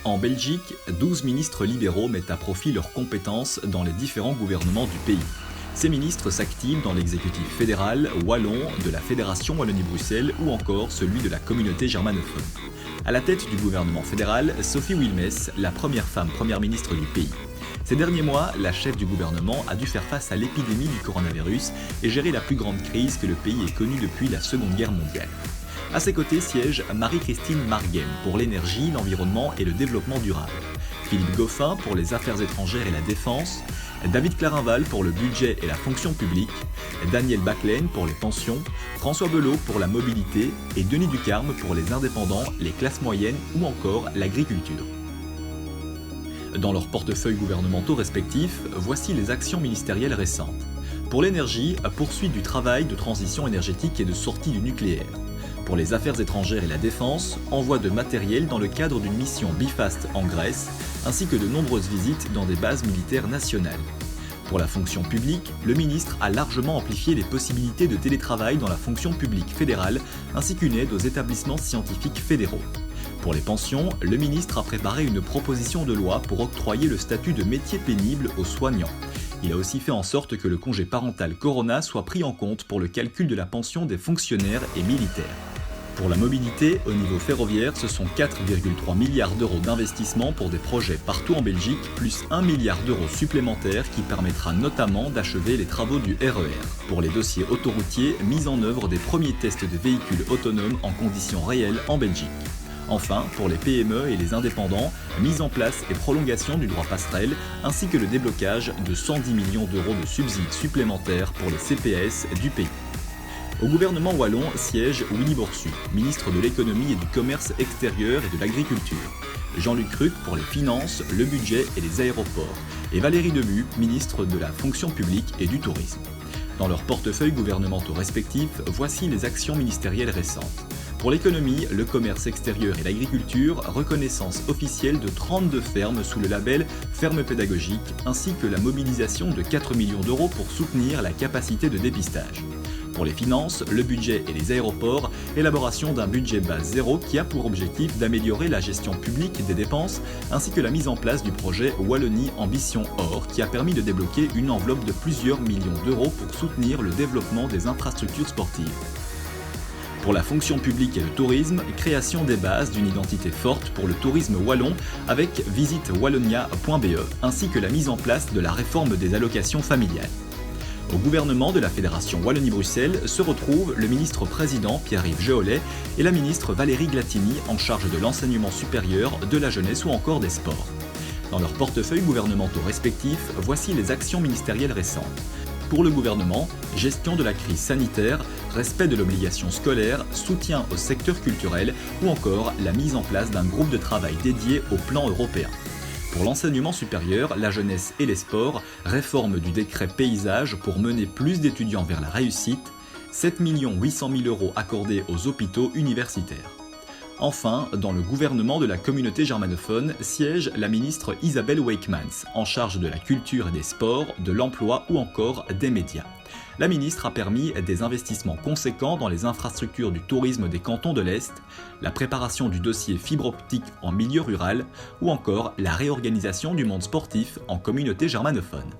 En Belgique, 12 ministres libéraux mettent à profit leurs compétences dans les différents gouvernements du pays. Ces ministres s'activent dans l'exécutif fédéral, wallon, de la Fédération Wallonie-Bruxelles ou encore celui de la communauté germanophone. À la tête du gouvernement fédéral, Sophie Wilmès, la première femme première ministre du pays. Ces derniers mois, la chef du gouvernement a dû faire face à l'épidémie du coronavirus et gérer la plus grande crise que le pays ait connue depuis la Seconde Guerre mondiale. À ses côtés siège Marie-Christine Marguem pour l'énergie, l'environnement et le développement durable, Philippe Goffin pour les affaires étrangères et la défense, David Clarinval pour le budget et la fonction publique, Daniel Baclaine pour les pensions, François Belot pour la mobilité et Denis Ducarme pour les indépendants, les classes moyennes ou encore l'agriculture. Dans leurs portefeuilles gouvernementaux respectifs, voici les actions ministérielles récentes. Pour l'énergie, poursuite du travail de transition énergétique et de sortie du nucléaire. Pour les affaires étrangères et la défense, envoi de matériel dans le cadre d'une mission Bifast en Grèce, ainsi que de nombreuses visites dans des bases militaires nationales. Pour la fonction publique, le ministre a largement amplifié les possibilités de télétravail dans la fonction publique fédérale, ainsi qu'une aide aux établissements scientifiques fédéraux. Pour les pensions, le ministre a préparé une proposition de loi pour octroyer le statut de métier pénible aux soignants. Il a aussi fait en sorte que le congé parental Corona soit pris en compte pour le calcul de la pension des fonctionnaires et militaires. Pour la mobilité, au niveau ferroviaire, ce sont 4,3 milliards d'euros d'investissement pour des projets partout en Belgique, plus 1 milliard d'euros supplémentaires qui permettra notamment d'achever les travaux du RER. Pour les dossiers autoroutiers, mise en œuvre des premiers tests de véhicules autonomes en conditions réelles en Belgique. Enfin, pour les PME et les indépendants, mise en place et prolongation du droit passerelle, ainsi que le déblocage de 110 millions d'euros de subsides supplémentaires pour les CPS du pays. Au gouvernement wallon siège Willy Borsu, ministre de l'économie et du commerce extérieur et de l'agriculture, Jean-Luc Ruck pour les finances, le budget et les aéroports, et Valérie Debu, ministre de la fonction publique et du tourisme. Dans leurs portefeuilles gouvernementaux respectifs, voici les actions ministérielles récentes. Pour l'économie, le commerce extérieur et l'agriculture, reconnaissance officielle de 32 fermes sous le label Ferme pédagogique, ainsi que la mobilisation de 4 millions d'euros pour soutenir la capacité de dépistage. Pour les finances, le budget et les aéroports, élaboration d'un budget base zéro qui a pour objectif d'améliorer la gestion publique des dépenses, ainsi que la mise en place du projet Wallonie Ambition Or, qui a permis de débloquer une enveloppe de plusieurs millions d'euros pour soutenir le développement des infrastructures sportives. Pour la fonction publique et le tourisme, création des bases d'une identité forte pour le tourisme wallon avec visitewallonia.be, ainsi que la mise en place de la réforme des allocations familiales. Au gouvernement de la Fédération Wallonie-Bruxelles se retrouvent le ministre-président Pierre-Yves Geolet et la ministre Valérie Glatini en charge de l'enseignement supérieur, de la jeunesse ou encore des sports. Dans leurs portefeuilles gouvernementaux respectifs, voici les actions ministérielles récentes. Pour le gouvernement, gestion de la crise sanitaire, respect de l'obligation scolaire, soutien au secteur culturel ou encore la mise en place d'un groupe de travail dédié au plan européen. Pour l'enseignement supérieur, la jeunesse et les sports, réforme du décret paysage pour mener plus d'étudiants vers la réussite, 7 800 000 € accordés aux hôpitaux universitaires. Enfin, dans le gouvernement de la communauté germanophone siège la ministre Isabelle Wakemans, en charge de la culture et des sports, de l'emploi ou encore des médias. La ministre a permis des investissements conséquents dans les infrastructures du tourisme des cantons de l'Est, la préparation du dossier fibre optique en milieu rural ou encore la réorganisation du monde sportif en communauté germanophone.